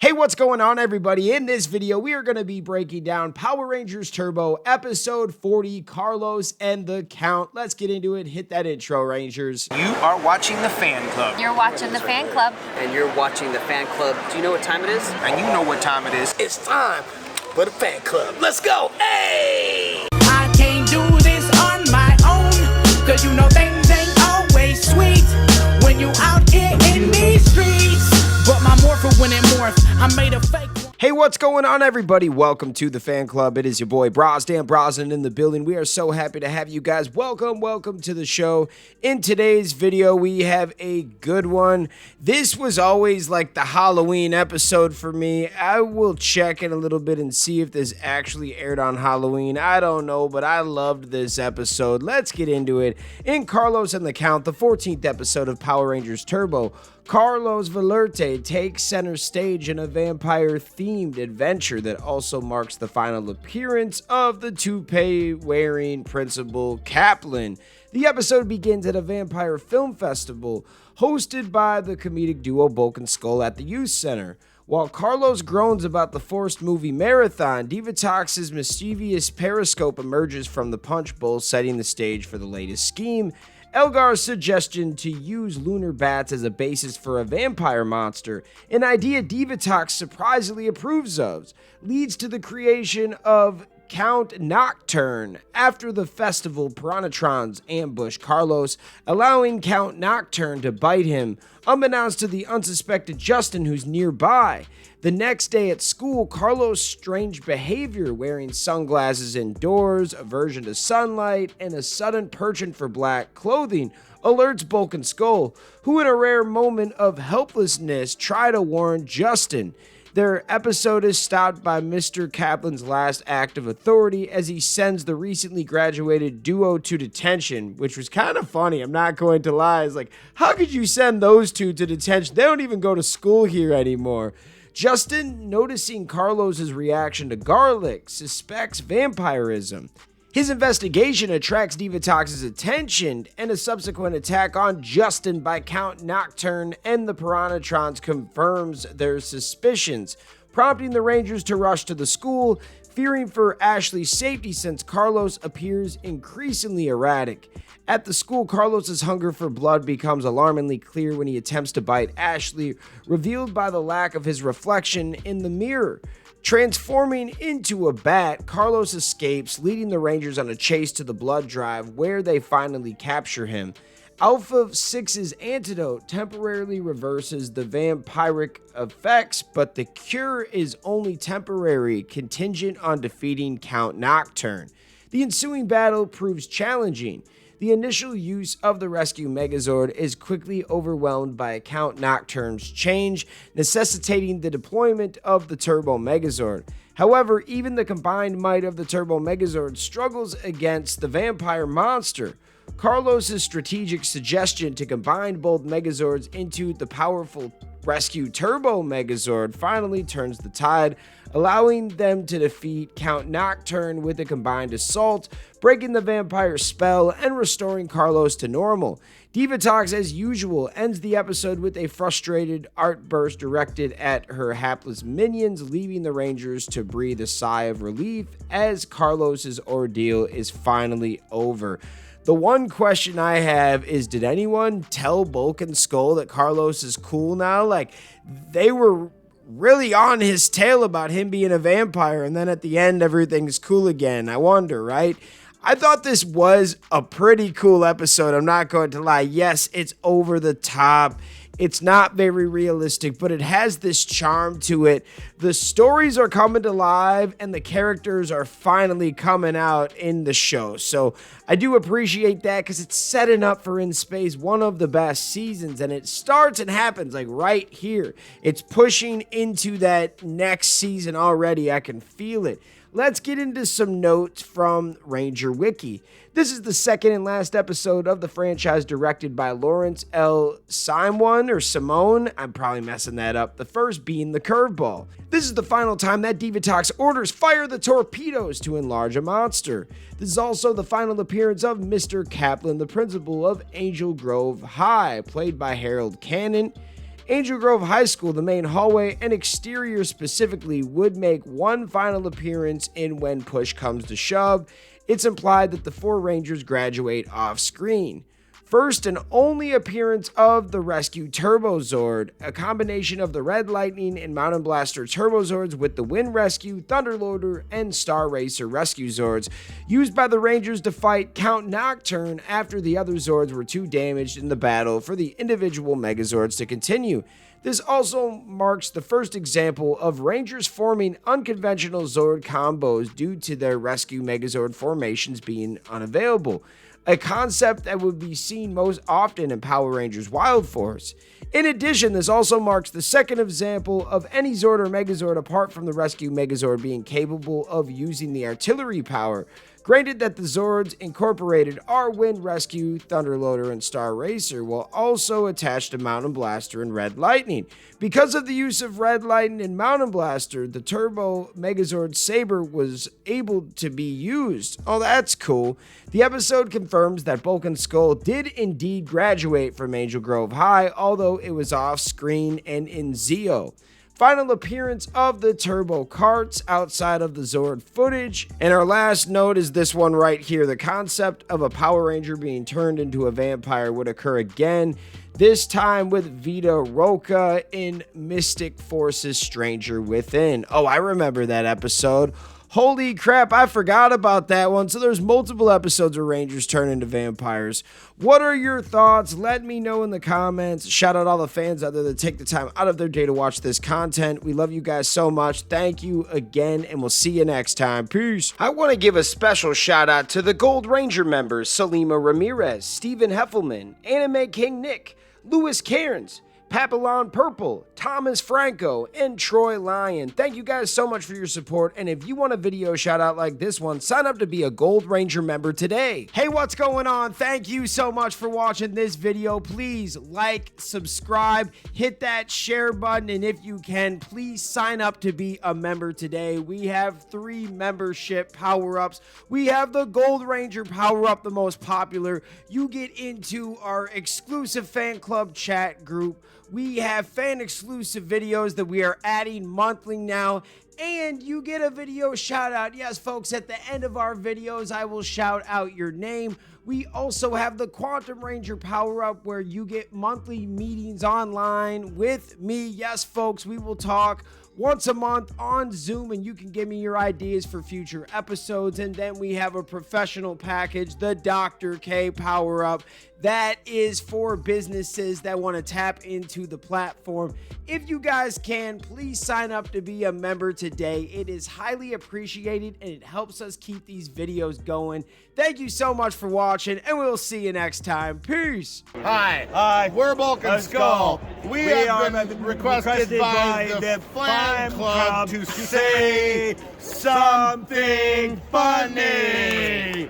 Hey, what's going on, everybody? In this video, we are going to be breaking down Power Rangers Turbo Episode 40, Carlos and the Count. Let's get into it. Hit that intro, Rangers. You are watching the Fan Club. You're watching the Fan Club. And you're watching the Fan Club. Do you know what time it is? And you know what time it is. It's time for the Fan Club. Let's go. Hey! I can't do this on my own, cause you know things ain't always sweet when you out here in these streets. But my morpher when it morph, I made a fake one. Hey, what's going on, everybody? Welcome to the Fan Club. It is your boy Dan Brosnan in the building. We are so happy to have you guys. Welcome to the show. In today's video, we have a good one. This was always like the Halloween episode for me. I will check in a little bit and see if this actually aired on Halloween. I don't know, but I loved this episode. Let's get into it. In Carlos and the Count, the 14th episode of Power Rangers Turbo, Carlos Valerte takes center stage in a vampire-themed adventure that also marks the final appearance of the toupee-wearing Principal Kaplan. The episode begins at a vampire film festival hosted by the comedic duo Bulk and Skull at the Youth Center. While Carlos groans about the forced movie marathon, Divatox's mischievous periscope emerges from the punch bowl, setting the stage for the latest scheme. Elgar's suggestion to use lunar bats as a basis for a vampire monster, an idea Divatox surprisingly approves of, leads to the creation of Count Nocturne. After the festival, Piranhatrons ambush Carlos, allowing Count Nocturne to bite him, unbeknownst to the unsuspected Justin, who's nearby. The next day at school, Carlos' strange behavior, wearing sunglasses indoors, aversion to sunlight, and a sudden penchant for black clothing, alerts Bulk and Skull, who in a rare moment of helplessness try to warn Justin. Their episode is stopped by Mr. Kaplan's last act of authority as he sends the recently graduated duo to detention, which was kind of funny, I'm not going to lie. It's like, how could you send those two to detention? They don't even go to school here anymore. Justin, noticing Carlos's reaction to garlic, suspects vampirism. His investigation attracts Divatox's attention, and a subsequent attack on Justin by Count Nocturne and the Piranhatrons confirms their suspicions, prompting the Rangers to rush to the school, fearing for Ashley's safety since Carlos appears increasingly erratic. At the school, Carlos's hunger for blood becomes alarmingly clear when he attempts to bite Ashley, revealed by the lack of his reflection in the mirror. Transforming into a bat, Carlos escapes, leading the Rangers on a chase to the blood drive, where they finally capture him. Alpha 6's antidote temporarily reverses the vampiric effects, but the cure is only temporary, contingent on defeating Count Nocturne. The ensuing battle proves challenging. The initial use of the rescue Megazord is quickly overwhelmed by Count Nocturne's change, necessitating the deployment of the Turbo Megazord. However, even the combined might of the Turbo Megazord struggles against the vampire monster. Carlos' strategic suggestion to combine both Megazords into the powerful rescue Turbo Megazord finally turns the tide, allowing them to defeat Count Nocturne with a combined assault, breaking the vampire spell and restoring Carlos to normal. Divatox, as usual, ends the episode with a frustrated art burst directed at her hapless minions, leaving the Rangers to breathe a sigh of relief as Carlos' ordeal is finally over. The one question I have is, did anyone tell Bulk and Skull that Carlos is cool now? Like, they were really on his tail about him being a vampire, and then at the end, everything's cool again. I wonder, right? I thought this was a pretty cool episode, I'm not going to lie. Yes, it's over the top. It's not very realistic, but it has this charm to it. The stories are coming to life, and the characters are finally coming out in the show. So I do appreciate that, because it's setting up for In Space, one of the best seasons, and it starts and happens like right here. It's pushing into that next season already. I can feel it. Let's get into some notes from Ranger Wiki. This is the second and last episode of the franchise, directed by Lawrence L. Simone. I'm probably messing that up. The first being the curveball. This is the final time that Divatox orders fire the torpedoes to enlarge a monster. This is also the final appearance of Mr. Kaplan, the principal of Angel Grove High, played by Harold Cannon. Angel Grove High School, the main hallway and exterior specifically, would make one final appearance in When Push Comes to Shove. It's implied that the 4 Rangers graduate off screen. First and only appearance of the Rescue Turbo Zord, a combination of the Red Lightning and Mountain Blaster Turbo Zords with the Wind Rescue, Thunderloader, and Star Racer Rescue Zords, used by the Rangers to fight Count Nocturne after the other Zords were too damaged in the battle for the individual Megazords to continue. This also marks the first example of Rangers forming unconventional Zord combos due to their Rescue Megazord formations being unavailable, a concept that would be seen most often in Power Rangers Wild Force. In addition, this also marks the second example of any Zord or Megazord apart from the Rescue Megazord being capable of using the artillery power. Granted that the Zords incorporated are Wind Rescue, Thunderloader, and Star Racer, while also attached to Mountain Blaster and Red Lightning. Because of the use of Red Lightning and Mountain Blaster, the Turbo Megazord Saber was able to be used. Oh, that's cool. The episode confirms that Bulk and Skull did indeed graduate from Angel Grove High, although it was off screen and in Zeo. Final appearance of the Turbo Carts outside of the Zord footage. And our last note is this one right here. The concept of a Power Ranger being turned into a vampire would occur again, this time with Vita Roca in Mystic Forces Stranger Within. Oh, I remember that episode. Holy crap, I forgot about that one. So there's multiple episodes where Rangers turn into vampires. What are your thoughts? Let me know in the comments. Shout out all the fans out there that take the time out of their day to watch this content. We love you guys so much. Thank you again, and we'll see you next time. Peace. I want to give a special shout out to the Gold Ranger members, Salima Ramirez, Stephen Heffelman, Anime King Nick, Louis Cairns, Papillon Purple, Thomas Franco, and Troy Lyon. Thank you guys so much for your support, and if you want a video shout out like this one, sign up to be a Gold Ranger member today. Hey, what's going on? Thank you so much for watching this video. Please like, subscribe, hit that share button, and if you can, please sign up to be a member today. We have 3 membership power-ups. We have the Gold Ranger power-up, the most popular. You get into our exclusive fan club chat group. We have fan exclusive videos that we are adding monthly now, and you get a video shout out. Yes, folks, at the end of our videos, I will shout out your name. We also have the Quantum Ranger power up where you get monthly meetings online with me. Yes, folks, we will talk once a month on Zoom, and you can give me your ideas for future episodes. And then we have a professional package, the Dr. K power up. That is for businesses that want to tap into the platform. If you guys can, please sign up to be a member today. It is highly appreciated, and it helps us keep these videos going. Thank you so much for watching, and we'll see you next time. Peace. Hi, we're Bulk and Skull. We have been requested by the fan club to say something funny.